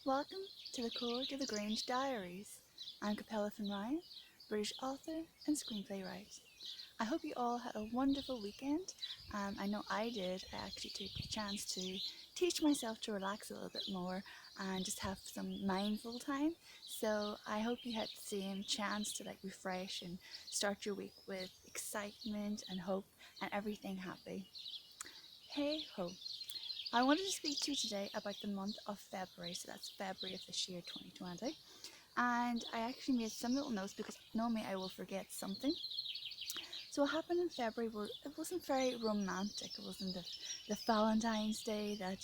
Welcome to the Cour to the Grange Diaries. I'm Capella from Ryan, British author and screenplay writer. I hope you all had a wonderful weekend. I know I did. I actually took the chance to teach myself to relax a little bit more and just have some mindful time. So I hope you had the same chance to refresh and start your week with excitement and hope and everything happy. Hey ho! I wanted to speak to you today about the month of February, so that's February of this year 2020. And I actually made some little notes because normally I will forget something. So what happened in February it wasn't very romantic. It wasn't the Valentine's Day that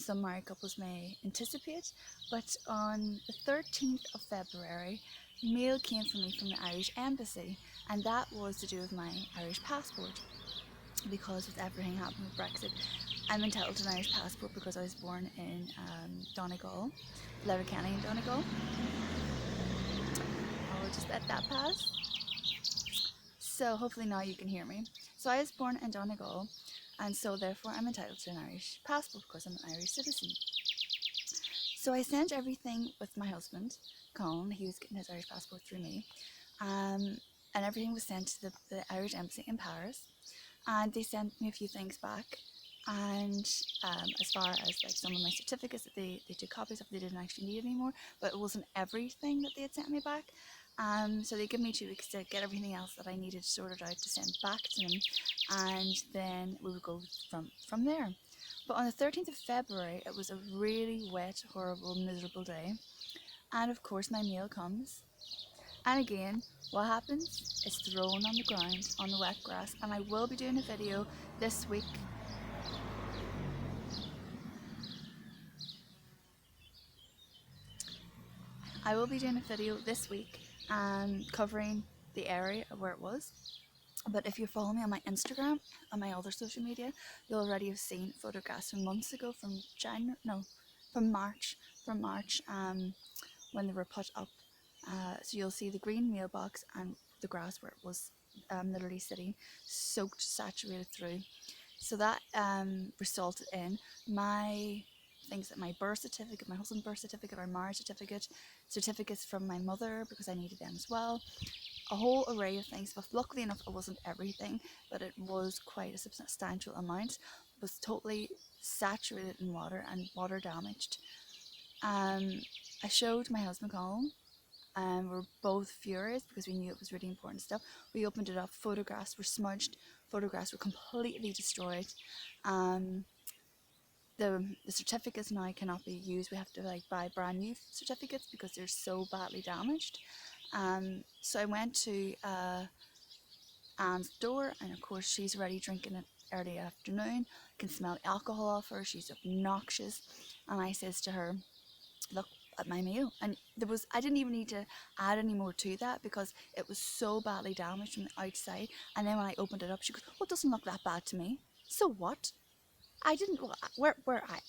some married couples may anticipate. But on the 13th of February, mail came for me from the Irish Embassy, and that was to do with my Irish passport. Because with everything happening with Brexit, I'm entitled to an Irish passport because I was born in Donegal, Letterkenny in Donegal. I'll just let that pass. So hopefully now you can hear me. So I was born in Donegal, and so therefore I'm entitled to an Irish passport because I'm an Irish citizen. So I sent everything with my husband, Colin. He was getting his Irish passport through me, and everything was sent to the Irish Embassy in Paris, and they sent me a few things back. And as far as some of my certificates that they took copies of, they didn't actually need anymore, but it wasn't everything that they had sent me back. So they gave me 2 weeks to get everything else that I needed sorted out to send back to them, and then we would go from there. But on the 13th of February, it was a really wet, horrible, miserable day, and of course my mail comes, and again, what happens? It's thrown on the ground, on the wet grass, and I will be doing a video this week. I will be doing a video this week covering the area where it was. But if you follow me on my Instagram, on my other social media, you'll already have seen photographs from months ago, from March, when they were put up. So you'll see the green mailbox and the grass where it was literally sitting, soaked, saturated through. So that resulted in my things like my birth certificate, my husband's birth certificate, our marriage certificate, certificates from my mother because I needed them as well. A whole array of things, but luckily enough it wasn't everything, but it was quite a substantial amount. It was totally saturated in water and water damaged. I showed my husband Colin, and we're both furious because we knew it was really important stuff. We opened it up, photographs were smudged, photographs were completely destroyed. Um, the certificates now cannot be used. We have to buy brand new certificates because they're so badly damaged. So I went to Anne's door, and of course she's already drinking it early afternoon. I can smell alcohol off her. She's obnoxious, and I says to her, "Look at my meal." And I didn't even need to add any more to that because it was so badly damaged from the outside. And then when I opened it up, she goes, "Well, it doesn't look that bad to me." So what? I didn't,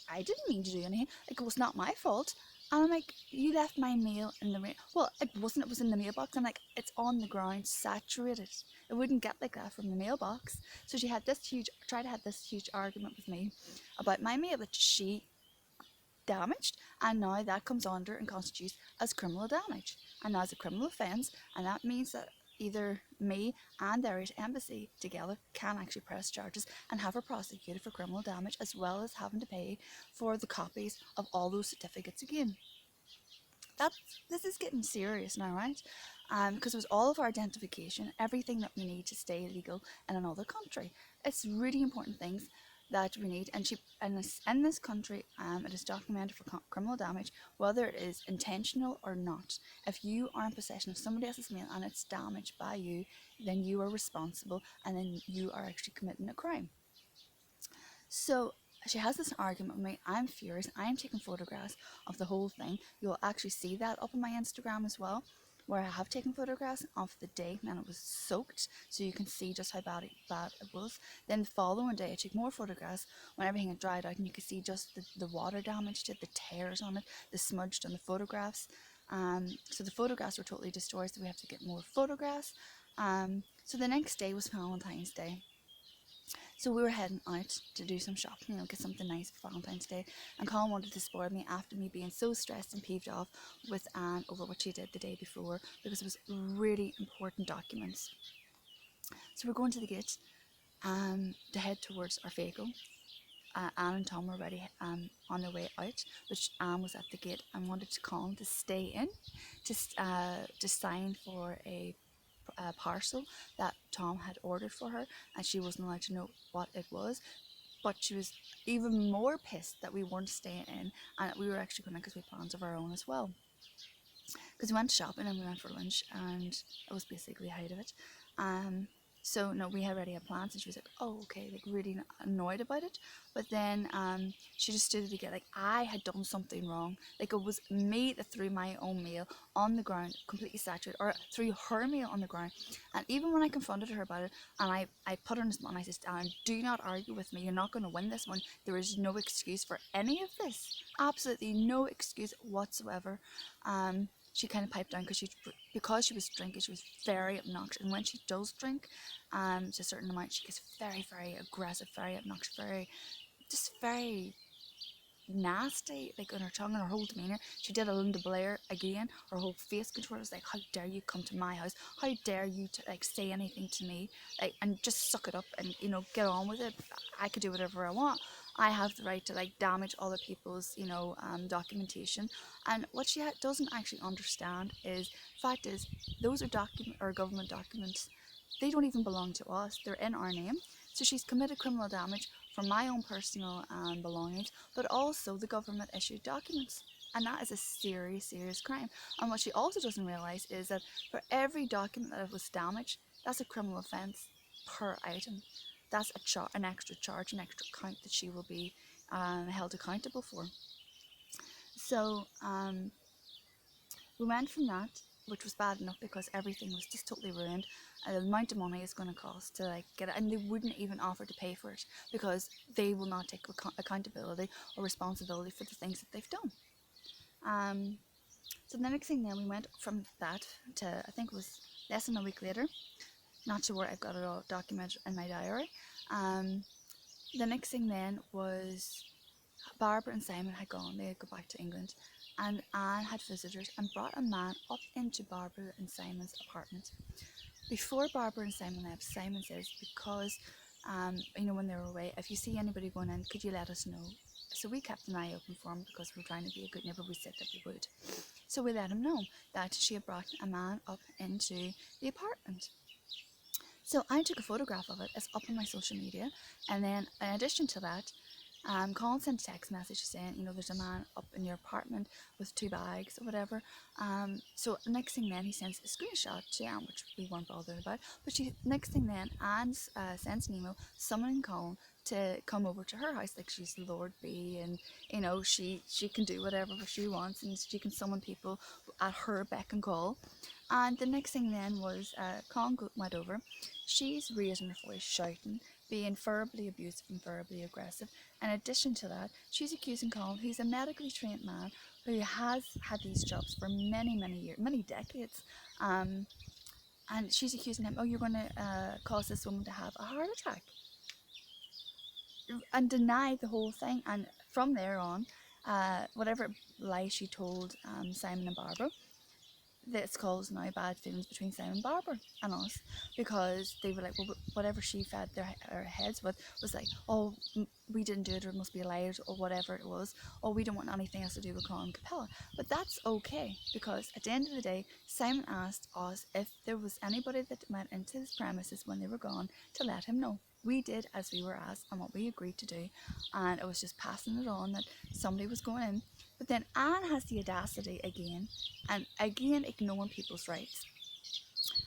I didn't mean to do anything. It was not my fault. And I'm like, "You left my mail in the mail." Well, it wasn't, it was in the mailbox. I'm like, "It's on the ground, saturated. It wouldn't get like that from the mailbox." So she had tried to have this huge argument with me about my mail that she damaged, and now that comes under and constitutes as criminal damage. And now it's a criminal offence, and that means that either me and the Irish Embassy together can actually press charges and have her prosecuted for criminal damage, as well as having to pay for the copies of all those certificates again. This is getting serious now, right? Because it was all of our identification, everything that we need to stay legal in another country. It's really important things that we need, and in this country, it is documented for criminal damage, whether it is intentional or not. If you are in possession of somebody else's mail and it's damaged by you, then you are responsible, and then you are actually committing a crime. So she has this argument with me. I'm furious. I'm taking photographs of the whole thing. You'll actually see that up on my Instagram as well, where I have taken photographs of the day and it was soaked, so you can see just how bad it was. Then the following day I took more photographs when everything had dried out, and you could see just the water damage to it, the tears on it, the smudged on the photographs. So the photographs were totally destroyed, so we have to get more photographs. So the next day was Valentine's Day. So we were heading out to do some shopping, get something nice for Valentine's Day. And Colin wanted to spoil me after me being so stressed and peeved off with Anne over what she did the day before, because it was really important documents. So we're going to the gate to head towards our vehicle. Anne and Tom were already on their way out, but Anne was at the gate and wanted to Colin to stay in, to sign for a parcel that Tom had ordered for her, and she wasn't allowed to know what it was. But she was even more pissed that we weren't staying in, and we were actually going because we had plans of our own as well. Because we went shopping and we went for lunch, and it was basically the height of it. So no, we had already had plans, and she was like, "Oh, okay," like really annoyed about it. But then she just stood to get like I had done something wrong. Like it was me that threw my own meal on the ground, completely saturated, or threw her meal on the ground. And even when I confronted her about it, and I put her on the spot, and I said, "Alan, do not argue with me. You're not going to win this one. There is no excuse for any of this. Absolutely no excuse whatsoever." She kind of piped down because she was drinking. She was very obnoxious, and when she does drink, to a certain amount, she gets very, very aggressive, very obnoxious, very nasty, like on her tongue and her whole demeanour. She did a Linda Blair again. Her whole face control was like, "How dare you come to my house? How dare you to like say anything to me? Like, and just suck it up and get on with it. I could do whatever I want. I have the right to like damage other people's documentation." And what she doesn't actually understand is, fact is, those are government documents. They don't even belong to us. They're in our name. So she's committed criminal damage for my own personal belongings, but also the government issued documents. And that is a serious, serious crime. And what she also doesn't realise is that for every document that was damaged, that's a criminal offence per item. That's an extra charge, an extra count that she will be held accountable for. So we went from that, which was bad enough because everything was just totally ruined. The amount of money it's going to cost to like get it, and they wouldn't even offer to pay for it because they will not take accountability or responsibility for the things that they've done. So the next thing then we went from that to, I think it was less than a week later. Not sure where I've got it all documented in my diary. The next thing then was Barbara and Simon had gone. They had gone back to England, and Anne had visitors and brought a man up into Barbara and Simon's apartment. Before Barbara and Simon left, Simon says, because when they were away, "If you see anybody going in, could you let us know?" So we kept an eye open for him because we were trying to be a good neighbour. We said that we would. So we let him know that she had brought a man up into the apartment. So I took a photograph of it. It's up on my social media. And then in addition to that, Colin sent a text message saying, "There's a man up in your apartment with 2 bags or whatever." So next thing then he sends a screenshot to Anne, which we weren't bothered about. But next thing then Anne sends an email summoning Colin to come over to her house, like she's Lord B, and she can do whatever she wants, and she can summon people at her beck and call. And the next thing then was Colin went over. She's raising her voice, shouting, being verbally abusive and verbally aggressive. In addition to that, she's accusing Colin, who's a medically trained man who has had these jobs for many, many years, many decades. And she's accusing him, "Oh, you're going to cause this woman to have a heart attack," and deny the whole thing. And from there on, whatever lie she told Simon and Barbara, this caused now bad feelings between Simon and Barbara and us, because they were like, well, whatever she fed their heads with was like, "Oh, we didn't do it, or it must be a lie," or whatever it was. "Oh, we don't want anything else to do with Colin Capella." But that's okay, because at the end of the day, Simon asked us if there was anybody that went into his premises when they were gone to let him know. We did as we were asked and what we agreed to do, and it was just passing it on that somebody was going in. But then Anne has the audacity again, and again ignoring people's rights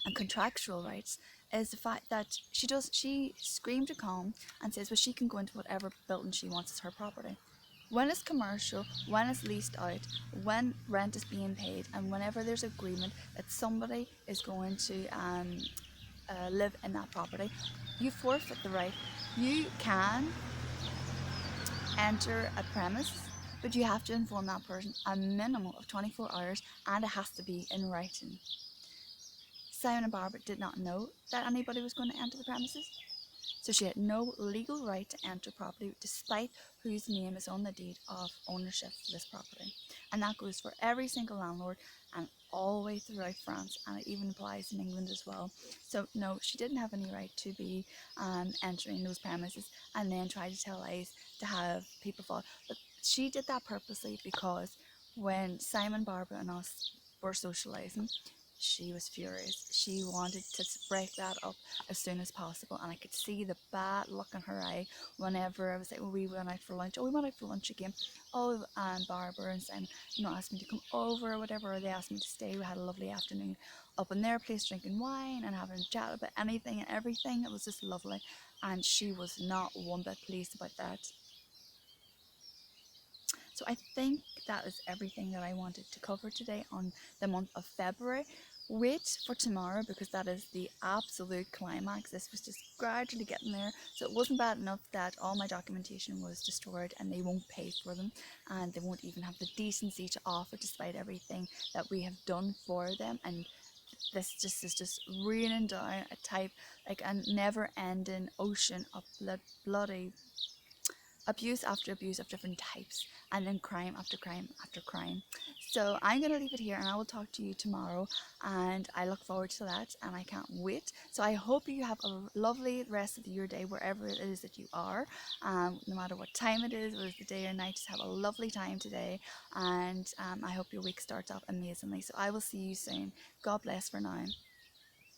and contractual rights, is the fact that she screamed to Colin and says, well, she can go into whatever building she wants as her property. When it's commercial, when it's leased out, when rent is being paid, and whenever there's agreement that somebody is going to live in that property, you forfeit the right. You can enter a premise, but you have to inform that person a minimum of 24 hours, and it has to be in writing. Simon and Barbara did not know that anybody was going to enter the premises. So she had no legal right to enter property despite whose name is on the deed of ownership for this property. And that goes for every single landlord and all the way throughout France, and it even applies in England as well. So no, she didn't have any right to be entering those premises and then try to tell lies to have people fall. But she did that purposely because when Simon, Barbara and us were socialising, she was furious. She wanted to break that up as soon as possible, and I could see the bad look in her eye whenever I was like, well, we went out for lunch. Oh, we went out for lunch again. Oh, and Barbara and Simon, asked me to come over or whatever, or they asked me to stay. We had a lovely afternoon up in their place drinking wine and having a chat about anything and everything. It was just lovely, and she was not one bit pleased about that. So I think that is everything that I wanted to cover today on the month of February. Wait for tomorrow because that is the absolute climax. This was just gradually getting there. So it wasn't bad enough that all my documentation was destroyed and they won't pay for them, and they won't even have the decency to offer despite everything that we have done for them. And this just is just raining down a type, like a never ending ocean of bloody abuse after abuse of different types, and then crime after crime after crime. So I'm going to leave it here and I will talk to you tomorrow, and I look forward to that and I can't wait. So I hope you have a lovely rest of your day wherever it is that you are, no matter what time it is, whether it's the day or night. Just have a lovely time today, and I hope your week starts off amazingly. So I will see you soon. God bless for now.